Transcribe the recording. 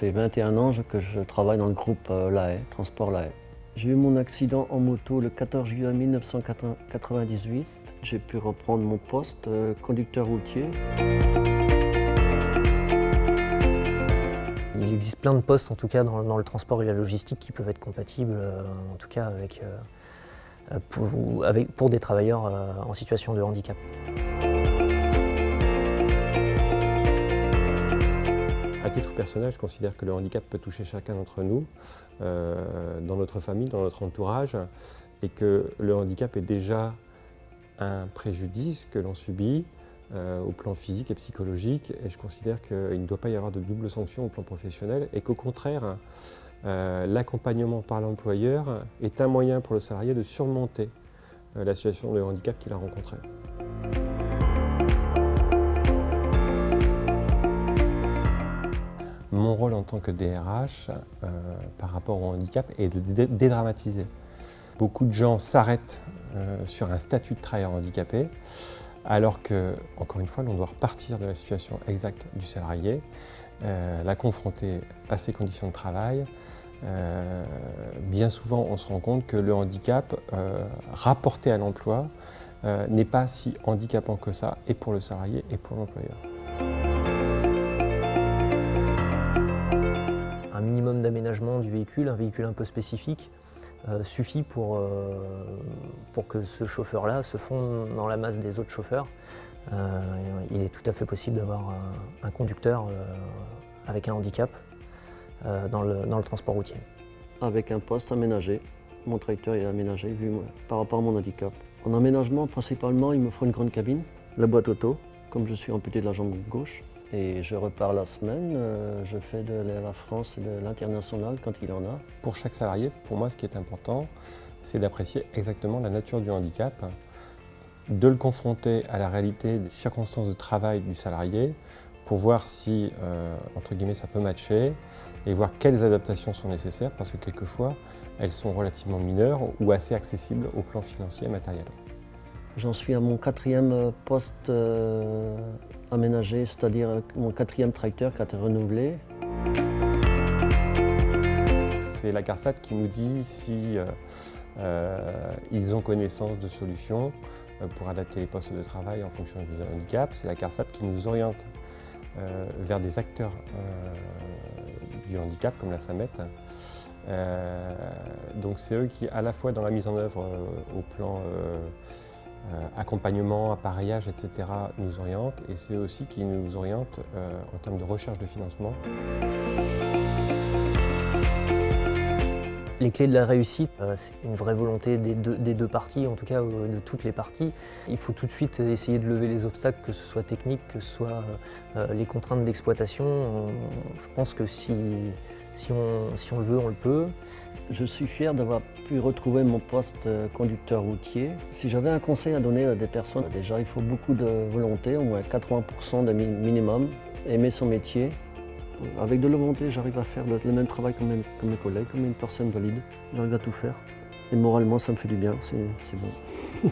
fait 21 ans que je travaille dans le groupe La Haye, Transport La Haye. J'ai eu mon accident en moto le 14 juillet 1998. J'ai pu reprendre mon poste, conducteur routier. Il existe plein de postes, en tout cas dans le transport et la logistique, qui peuvent être compatibles, en tout cas pour des travailleurs en situation de handicap. À titre personnel, je considère que le handicap peut toucher chacun d'entre nous, dans notre famille, dans notre entourage, et que le handicap est déjà un préjudice que l'on subit au plan physique et psychologique, et je considère qu'il ne doit pas y avoir de double sanction au plan professionnel, et qu'au contraire, l'accompagnement par l'employeur est un moyen pour le salarié de surmonter la situation de handicap qu'il a rencontrée. Mon rôle en tant que DRH par rapport au handicap est de dédramatiser. Beaucoup de gens s'arrêtent sur un statut de travailleur handicapé, alors que, encore une fois, l'on doit repartir de la situation exacte du salarié, la confronter à ses conditions de travail. Bien souvent, on se rend compte que le handicap rapporté à l'emploi n'est pas si handicapant que ça, et pour le salarié et pour l'employeur. Un minimum d'aménagement du véhicule, un véhicule un peu spécifique, suffit pour que ce chauffeur-là se fonde dans la masse des autres chauffeurs. Il est tout à fait possible d'avoir un conducteur avec un handicap dans le transport routier. Avec un poste aménagé. Mon tracteur est aménagé par rapport à mon handicap. En aménagement, principalement, il me faut une grande cabine, la boîte auto, comme je suis amputé de la jambe gauche. Et je repars la semaine, je fais de la France et de l'international quand il en a. Pour chaque salarié, pour moi, ce qui est important, c'est d'apprécier exactement la nature du handicap, de le confronter à la réalité des circonstances de travail du salarié pour voir si, entre guillemets, ça peut matcher et voir quelles adaptations sont nécessaires, parce que quelquefois, elles sont relativement mineures ou assez accessibles au plan financier et matériel. J'en suis à mon 4e poste aménagé, c'est-à-dire mon 4e tracteur qui a été renouvelé. C'est la CARSAT qui nous dit si ils ont connaissance de solutions pour adapter les postes de travail en fonction du handicap. C'est la CARSAT qui nous oriente vers des acteurs du handicap comme la SAMET. Donc c'est eux qui, à la fois dans la mise en œuvre au plan accompagnement, appareillage, etc., nous orientent, et c'est eux aussi qui nous orientent en termes de recherche de financement. Les clés de la réussite, c'est une vraie volonté des deux parties, en tout cas de toutes les parties. Il faut tout de suite essayer de lever les obstacles, que ce soit technique, que ce soit les contraintes d'exploitation. Je pense que si on le veut, on le peut. Je suis fier d'avoir pu retrouver mon poste conducteur routier. Si j'avais un conseil à donner à des personnes, déjà il faut beaucoup de volonté, au moins 80% de minimum, aimer son métier. Avec de la volonté, j'arrive à faire le même travail que mes collègues, comme une personne valide. J'arrive à tout faire. Et moralement, ça me fait du bien, c'est bon.